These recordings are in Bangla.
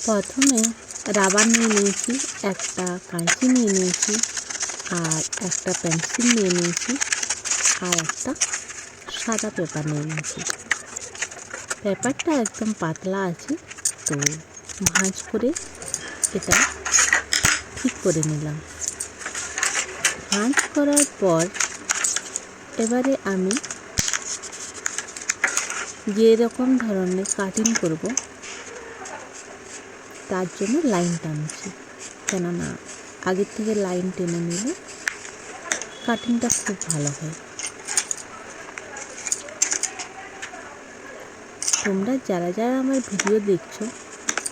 প্রথমে রাবার নিয়ে নিয়েছি, একটা কাঁচি নিয়ে নিয়েছি, আর একটা পেন্সিল নিয়ে নিয়েছি, আর একটা সাদা পেপার নিয়ে নিয়েছি। পেপারটা একদম পাতলা আছে, তো ভাঁজ করে এটা ঠিক করে নিলাম। ভাঁজ করার পর এবারে আমি যেরকম ধরনের কাটিং করব তার জন্য লাইন টানছি, কেননা আগের থেকে লাইন টেনে নিলে কাটিংটা খুব ভালো হয়। তোমরা যারা যারা আমার ভিডিও দেখছো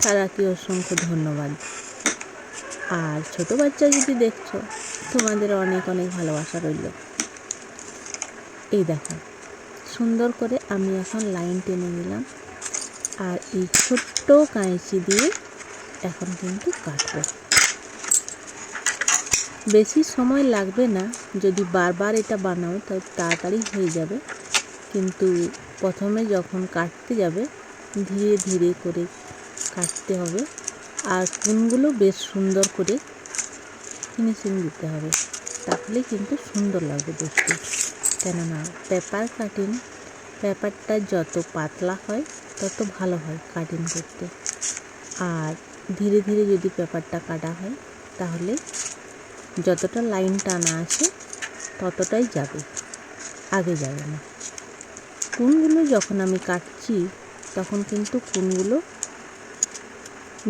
তারাকে অসংখ্য ধন্যবাদ। আর ছোট বাচ্চা যদি দেখছো তোমাদের অনেক অনেক ভালোবাসা রইল। এই দেখো, সুন্দর করে আমি এখন লাইন টেনে নিলাম, আর এই ছোট্ট কাঁচি দিয়ে এখন কিন্তু কাটবো। বেশি সময় লাগবে না, যদি বারবার এটা বানাও তাহলে তাড়াতাড়ি হয়ে যাবে, কিন্তু প্রথমে যখন কাটতে যাবে ধীরে ধীরে করে কাটতে হবে, আর কোণগুলো বেশ সুন্দর করে ফিনিশিং দিতে হবে, তাহলে কিন্তু সুন্দর লাগবে দেখতে। কেননা পেপার কাটিং, পেপারটা যত পাতলা হয় তত ভালো হয় কাটিং করতে, আর ধীরে ধীরে যদি পেপারটা কাটা হয় তাহলে যতটা লাইন টানা আছে ততটাই যাবে, আগে যাবে না। কোণগুলো যখন আমি কাটছি তখন কিন্তু কোণগুলো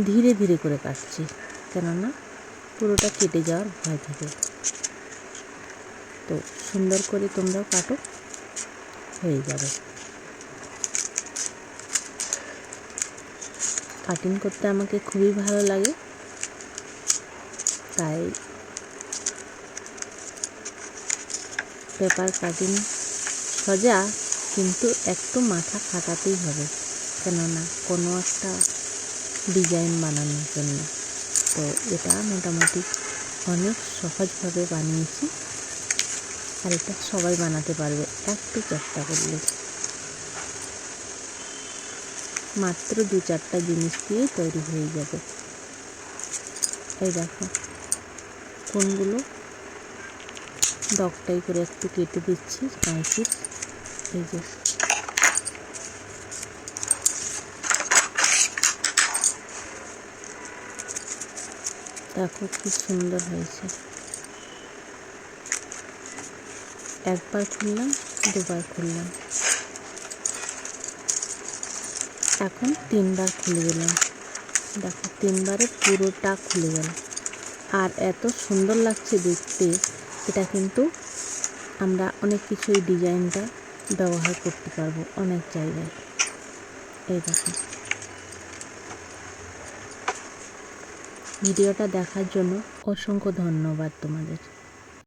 ধীরে ধীরে করে কাটছি, কেননা পুরোটা কেটে যাওয়ার ভয় থাকে। তো সুন্দর করে তোমরাও কাটো, হয়ে যাবে। কাটিং করতে আমাকে খুবই ভালো লাগে, তাই পেপার কাটিং সোজা, কিন্তু একটু মাথা খাটাতেই হবে, কেননা কোনো একটা ডিজাইন বানানোর জন্য। তো এটা মোটামুটি অনেক সহজভাবে বানিয়েছি, আর এটা সবাই বানাতে পারবে একটু চেষ্টা করলে। মাত্র 2-4টা জিনিস দিয়ে তৈরি হয়ে যাবে। এই দেখো, কোণগুলো ডগটাই করে একটু কেটে দিচ্ছি কাঁচির। এই যে দেখো কি সুন্দর হয়েছে। একবার খুললাম, দুবার খুললাম, এখন 3বার খুলে দিলাম। দেখো 3বারে পুরোটা খুলে গেল, আর এত সুন্দর লাগছে দেখতে। এটা কিন্তু আমরা অনেক কিছু এই ডিজাইনটা ব্যবহার করতে পারবো অনেক জায়গায়। এই দেখো, ভিডিওটা দেখার জন্য অসংখ্য ধন্যবাদ তোমাদের।